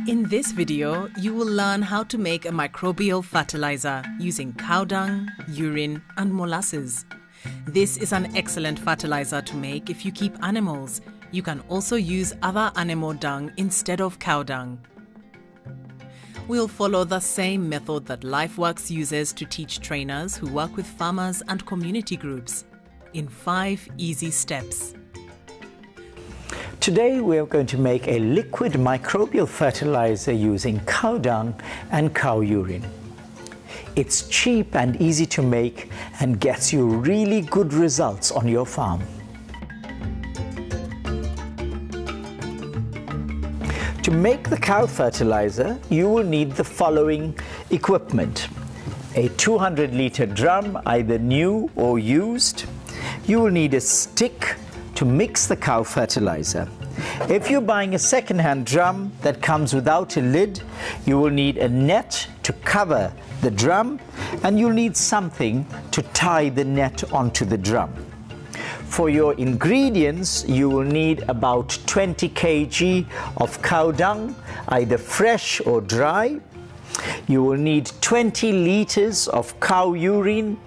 In this video, you will learn how to make a microbial fertilizer using cow dung, urine, and molasses. This is an excellent fertilizer to make if you keep animals. You can also use other animal dung instead of cow dung. We'll follow the same method that LifeWorks uses to teach trainers who work with farmers and community groups in 5 easy steps. Today we are going to make a liquid microbial fertilizer using cow dung and cow urine. It's cheap and easy to make and gets you really good results on your farm. To make the cow fertilizer, you will need the following equipment: a 200-liter drum, either new or used. You will need a stick to mix the cow fertilizer. If you're buying a second-hand drum that comes without a lid, you will need a net to cover the drum, and you'll need something to tie the net onto the drum. For your ingredients, you will need about 20 kg of cow dung, either fresh or dry. You will need 20 liters of cow urine.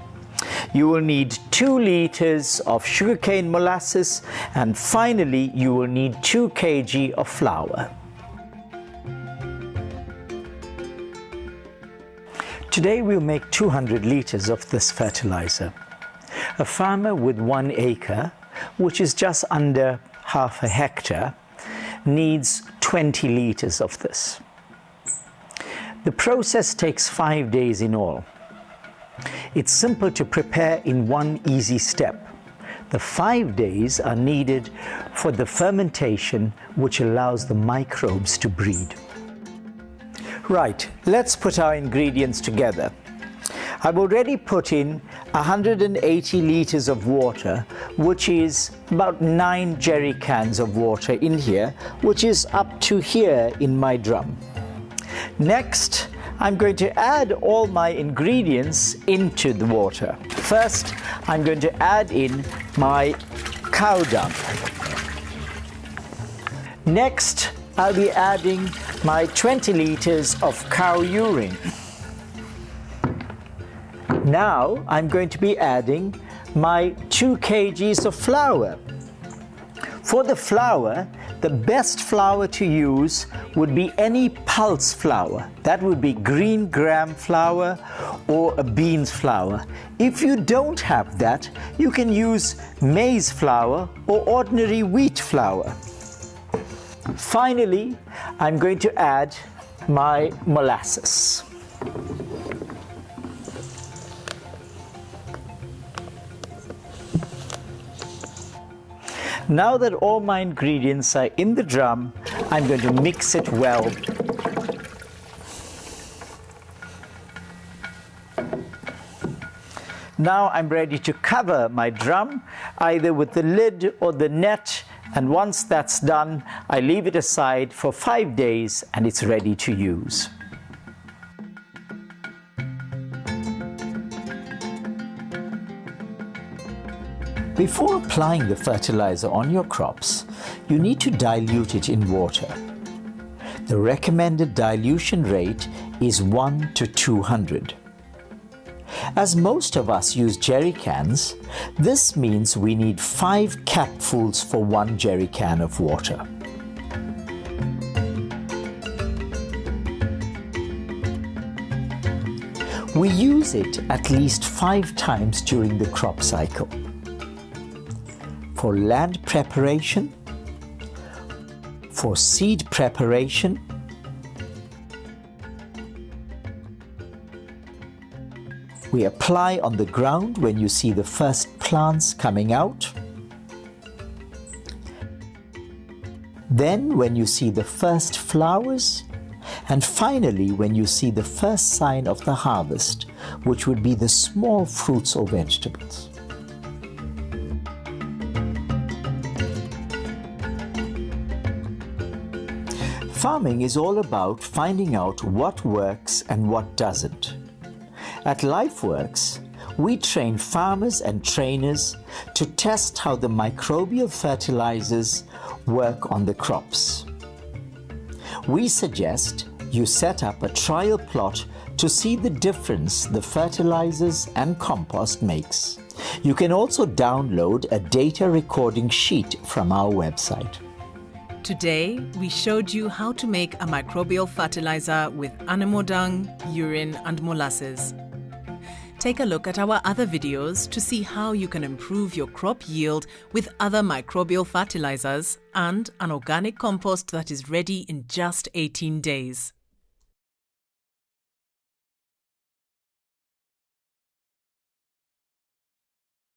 You will need 2 liters of sugarcane molasses, and finally you will need 2 kg of flour. Today we'll make 200 liters of this fertilizer. A farmer with 1 acre, which is just under half a hectare, needs 20 liters of this. The process takes 5 days in all. It's simple to prepare in one easy step. The 5 days are needed for the fermentation, which allows the microbes to breed. Right, let's put our ingredients together. I've already put in 180 liters of water, which is about 9 jerry cans of water in here, which is up to here in my drum. Next, I'm going to add all my ingredients into the water. First, I'm going to add in my cow dung. Next, I'll be adding my 20 liters of cow urine. Now, I'm going to be adding my 2 kgs of flour. For the flour, the best flour to use would be any pulse flour. That would be green gram flour or a beans flour. If you don't have that, you can use maize flour or ordinary wheat flour. Finally, I'm going to add my molasses. Now that all my ingredients are in the drum, I'm going to mix it well. Now I'm ready to cover my drum, either with the lid or the net, and once that's done, I leave it aside for 5 days and it's ready to use. Before applying the fertilizer on your crops, you need to dilute it in water. The recommended dilution rate is 1 to 200. As most of us use jerry cans, this means we need 5 capfuls for 1 jerry can of water. We use it at least 5 times during the crop cycle. For land preparation, for seed preparation, we apply on the ground when you see the first plants coming out. Then when you see the first flowers, and finally when you see the first sign of the harvest, which would be the small fruits or vegetables. Farming is all about finding out what works and what doesn't. At LifeWorks, we train farmers and trainers to test how the microbial fertilizers work on the crops. We suggest you set up a trial plot to see the difference the fertilizers and compost makes. You can also download a data recording sheet from our website. Today, we showed you how to make a microbial fertilizer with animal dung, urine and molasses. Take a look at our other videos to see how you can improve your crop yield with other microbial fertilizers and an organic compost that is ready in just 18 days.